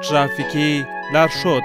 ترافیکي لارښود.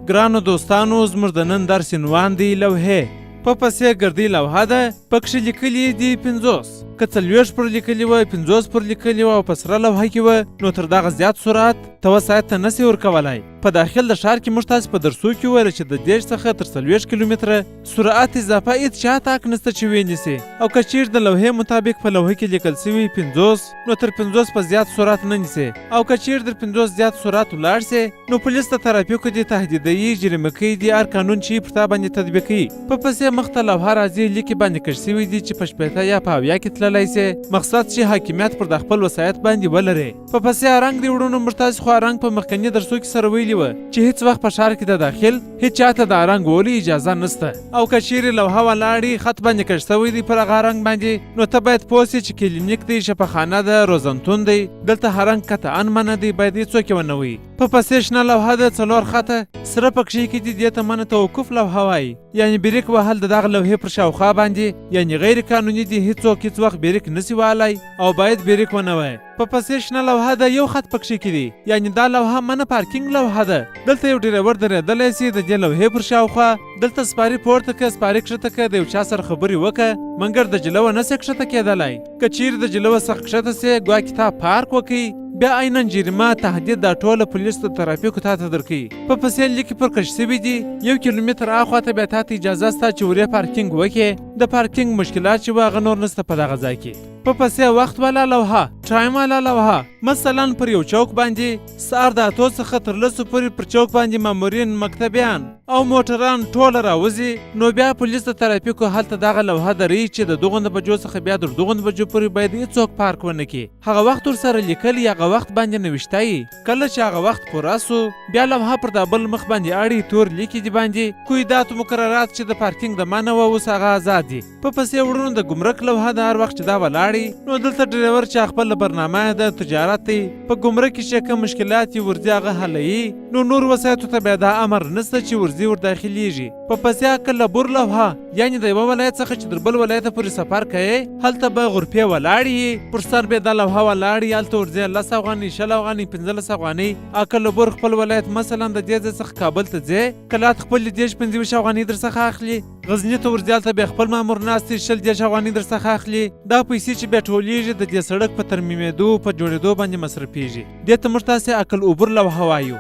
ګرانو دوستانو، زموږ د نن درس عنوان دی لوحې. په پسې ګردۍ لوحه ده، پکښې لیکلي دي 50. که 40 پر لیکلي وه، 50 پر لیکلي وه او په سره لوحه کې وه، نو تر دغه زیات سرعت ته وسایط ته نسي ورکولی. په داخل د ښار کې موږ تاسې په درسو کې وویل چې د 30 څخه تر 40 کیلومتره سرعت اضافه هېڅ چاته حق نشته چې ونیسي. او که چیرې د لوحې مطابق په لوحه کې لیکل سوي 50، نو تر 50 په زیات سرعت نه نیسي. او که چیرې تر 50 زیات سرعت ولاړ سي، نو پولیس د ترافیکو دې تهدیدوي، جریمه کوي دي، هر قانون چې پر تا باندې تطبیقوي. په پسې مخ ته لوحه راځي، لیکې باندې کش سوي دي چې په 80 یا په 70 کې تللی سي. مقصد چې حاکمیت پر د خپل وسایط باندې ولري. په پسې رنګ دی وړونو، موږ تاسې خو رنګ په مخکني درسو کې سره ویلي وه چې هیڅ وخت په ښار کې د داخل هیڅ چاته د رنګ وهلو اجازه نشته. او که چیرې لوحه ولاړي، خط باندې کش سوی دی پر هغه رنګ باندې، نو ته باید پوه سې چې کلینیک دی، شفاخانه ده، روزنتون دی، دلته هر رنګ قطعا منع دی، باید هېڅوک یې ونه وهي. په پسې شنه لوحه ده، 4 خطه سره پکښې کې دي، دې ته منع توقف لوحه وایي، یعنې بریک وهل د دغه لوحې پر شاوخوا باندې یعنې غیر قانوني دي. هېڅوک هېڅ وخت بریک نسي وهلی او باید بریک ونه وایي. په پسې شنه لوحه ده، 1 خط پکښې کې دی، یعنې دا لوحه منع پارکینګ لوحه ده. دلته یو ډریور درېدلی سي، د دې لوحې پر شاوخوا دلته سپارې پورته کړه، سپارې کښته کړه، د یو چا سره خبرې وکړه، مګر د جلوه نسي کښته کېدلی. که چیرې د جلوه څخه کښته سې، ګواکې تا پارک وکړي، بیا عیناً جریمه، تهدید، دا ټوله پولیس د ترافیکو تا ته درکوي. په پسې لیکې پر کش سوي دي 1 کیلومتر اخوا ته بیا تا ته اجازه سته چې ورې پارکینګ وکړې. د پارکینګ مشکلات چې وه هغه نور نشته په دغه ځای کې. په پسې وخت والا لوحه، ټایم والا لوحه، مثلا پر یو چوک باندې سهار د 8 څخه تر 10 پورې پر چوک باندې مامورین، مکتبیان او موټران ټوله راوځي، نو بیا پولیس د ترافیکو هلته دغه لوحه دري چې د دغو بجو څخه بیا تر دغو بجو پورې باید هېڅوک پارک ونه کړي. هغه وخت ورسره لیکلي، هغه وخت باندې نوشته. کله چې هغه وخت پوره سو، بیا لوحه پر د بل مخ باندې اړي تور لیکي دي باندې قیودات و مقررات چې د پارکینګ د منع وه، اوس هغه آزاد دي. په پسې وړونو د ګمرک لوحه ده، هر وخت چې دا ولاړي، نو دلته ډریور چې خپل برنامه د تجارت دی، په ګمرک کې چې کوم مشکلات یې ورځي هغه حلوي، نو نور وسایطو ته بیا دا امر نشته چې ورځي ور داخلیږي. په پسې عقل بور لوحه، یعنې د یوه ولایت څخه چې تر بل ولایت پورې سفر کوي، هلته به غرفې ولاړې، پر سر بیا دا لوحه ولاړې، هلته ورځي 10 افغانۍ، 60 افغانۍ، 15 افغانۍ. عقل بور خپل ولایت مثلا د دې ځای څخه کابل ته ځې، کلات خپل 25 افغانۍ در څخه اخلي. غزني ته ورځي، هلته بیا خپل مامور ناست دی، 20 افغانۍ در څخه اخلي. دا پیسې چې بیا ټولېږي د دې سړک په ترمیمېدو، په جوړېدو باندې مصرفېږي. دې ته موږ تاسې عقل عبور لوحه وایو.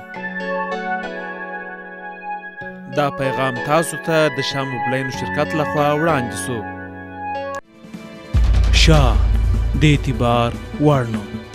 دا پیغام تاسو ته د شاه موبلاین شرکت لخوا وړاندې سو. شاه د اعتبار وړ نوم.